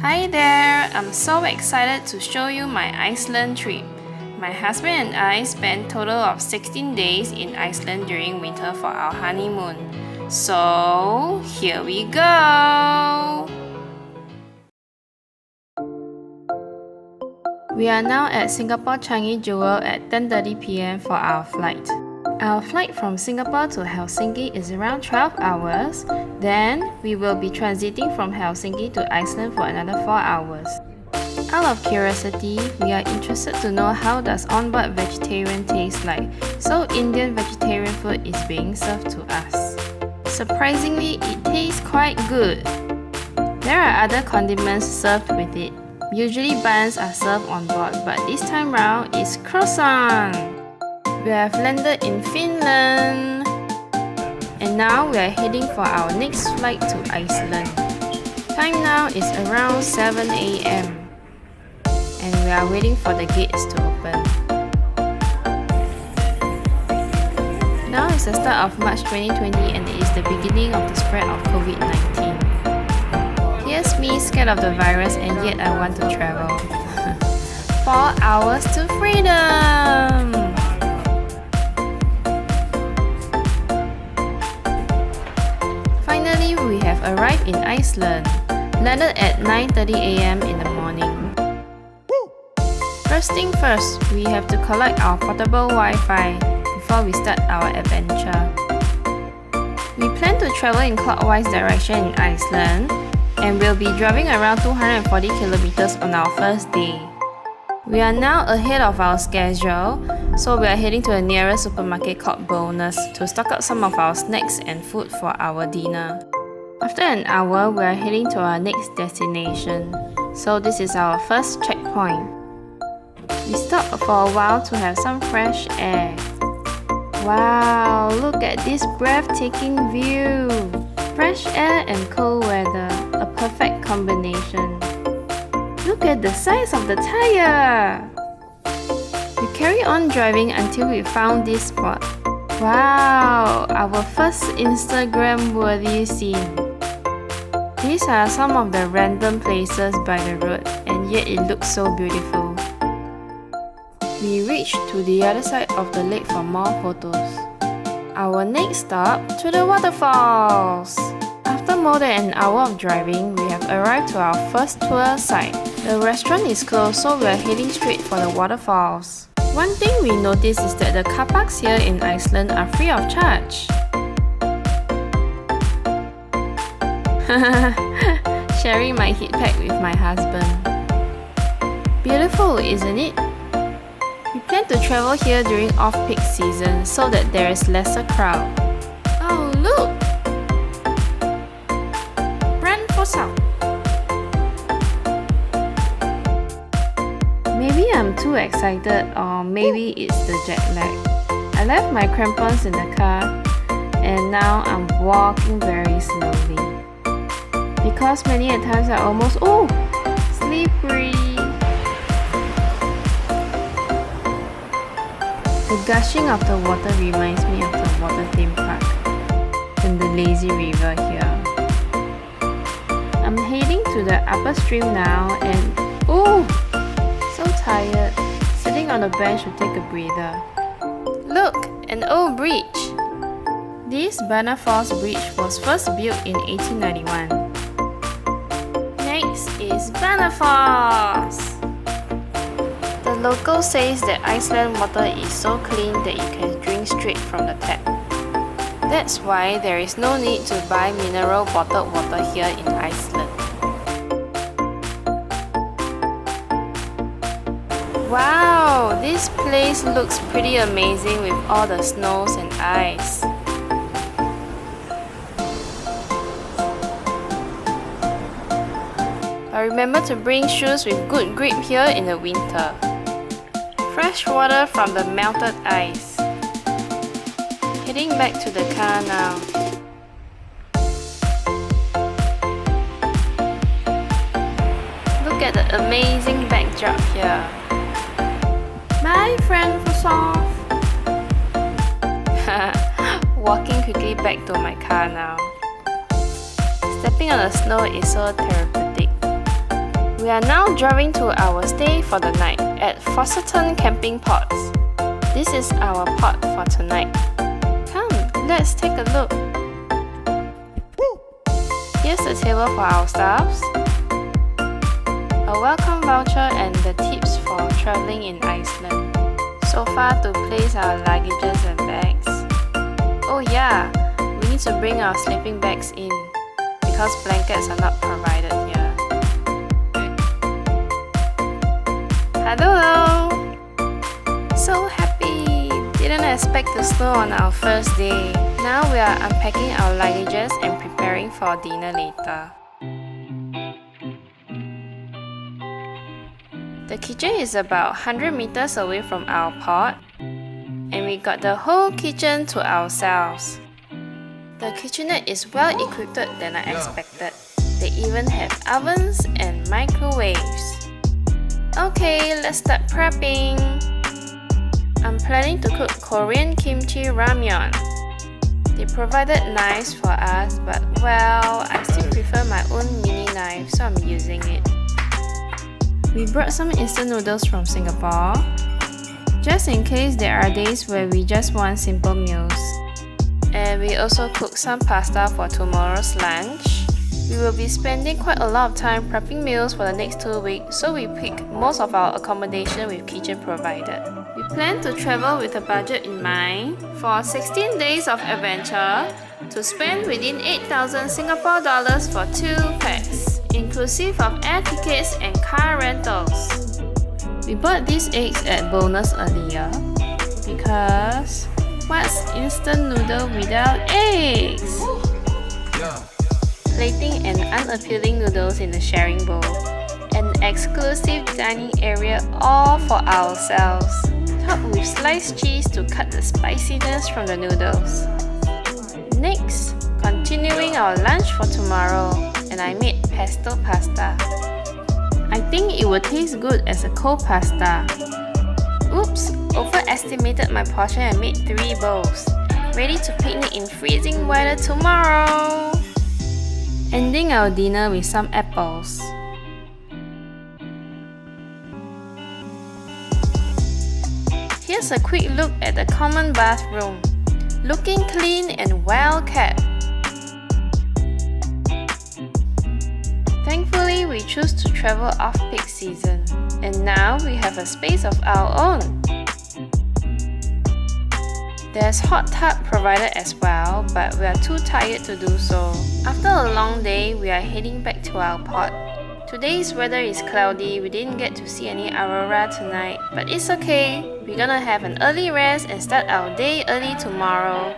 Hi there! I'm so excited to show you my Iceland trip. My husband and I spent total of 16 days in Iceland during winter for our honeymoon. So, here we go! We are now at Singapore Changi Jewel at 10:30 p.m. for our flight. Our flight from Singapore to Helsinki is around 12 hours. Then, we will be transiting from Helsinki to Iceland for another 4 hours. Out of curiosity, we are interested to know how does onboard vegetarian taste like, so Indian vegetarian food is being served to us. Surprisingly, it tastes quite good. There are other condiments served with it. Usually buns are served on board, but this time round it's croissant. We have landed in Finland. And now we are heading for our next flight to Iceland. Time now is around 7 a.m. and we are waiting for the gates to open. Now is the start of March 2020 and it is the beginning of the spread of COVID-19. Here's me scared of the virus and yet I want to travel. 4 hours to freedom! Finally, we have arrived in Iceland. Landed at 9:30 a.m. in the morning. First thing first, we have to collect our portable Wi-Fi before we start our adventure. We plan to travel in clockwise direction in Iceland and we'll be driving around 240 kilometers on our first day. We are now ahead of our schedule, so we are heading to the nearest supermarket called Bonus to stock up some of our snacks and food for our dinner. After an hour, we are heading to our next destination, so this is our first checkpoint. We stopped for a while to have some fresh air. Wow, look at this breathtaking view! Fresh air and cold weather, a perfect combination. Look at the size of the tire! We carry on driving until we found this spot. Wow, our first Instagram-worthy scene. These are some of the random places by the road and yet it looks so beautiful. We reached to the other side of the lake for more photos. Our next stop, to the waterfalls. After more than an hour of driving, we have arrived to our first tour site. The restaurant is closed, so we are heading straight for the waterfalls. One thing we noticed is that the car parks here in Iceland are free of charge. Sharing my heat pack with my husband. Beautiful, isn't it? We plan to travel here during off-peak season so that there is lesser crowd. Oh look! Brandfossau. Maybe I'm too excited or maybe it's the jet lag. I left my crampons in the car and now I'm walking very slowly. Because many a times I almost slippery. The gushing of the water reminds me of the water theme park and the lazy river here. I'm heading to the upper stream now and so tired, sitting on the bench to take a breather. Look, an old bridge. This Barnafoss Bridge was first built in 1891. Next is Barnafoss. The local says that Iceland water is so clean that you can drink straight from the tap. That's why there is no need to buy mineral bottled water here in Iceland. Wow, this place looks pretty amazing with all the snows and ice. But remember to bring shoes with good grip here in the winter. Fresh water from the melted ice. Heading back to the car now. Look at the amazing backdrop here. Bye, friend Fossov. Walking quickly back to my car now. Stepping on the snow is so therapeutic. We are now driving to our stay for the night at Fosserton Camping Pods. This is our pod for tonight. Come, let's take a look. Here's the table for our staffs, a welcome voucher and the tips for traveling in Iceland, sofa to place our luggages and bags. Oh yeah, we need to bring our sleeping bags in because blankets are not provided here. Hello! So happy! Didn't expect the snow on our first day. Now we are unpacking our luggages and preparing for dinner later. The kitchen is about 100 meters away from our pod, and we got the whole kitchen to ourselves. The kitchenette is well equipped than I expected. They even have ovens and microwaves. Okay, let's start prepping. I'm planning to cook Korean kimchi ramyeon. They provided knives for us, but well, I still prefer my own mini knife, so I'm using it. We brought some instant noodles from Singapore, just in case there are days where we just want simple meals. And we also cooked some pasta for tomorrow's lunch. We will be spending quite a lot of time prepping meals for the next 2 weeks, so we picked most of our accommodation with kitchen provided. We plan to travel with a budget in mind for 16 days of adventure to spend within 8,000 Singapore dollars for 2 packs, inclusive of air tickets and car rentals. We bought these eggs at Bonus earlier because what's instant noodle without eggs? Plating and unappealing noodles in the sharing bowl, an exclusive dining area all for ourselves, topped with sliced cheese to cut the spiciness from the noodles. Next, continuing our lunch for tomorrow, and I made pesto pasta. I think it will taste good as a cold pasta. Oops, overestimated my portion and made 3 bowls, ready to picnic in freezing weather tomorrow. Ending our dinner with some apples. Here's a quick look at the common bathroom, looking clean and well kept. Thankfully, we chose to travel off-peak season, and now we have a space of our own. There's hot tub provided as well, but we are too tired to do so. After a long day, we are heading back to our pod. Today's weather is cloudy, we didn't get to see any aurora tonight, but it's okay. We're gonna have an early rest and start our day early tomorrow.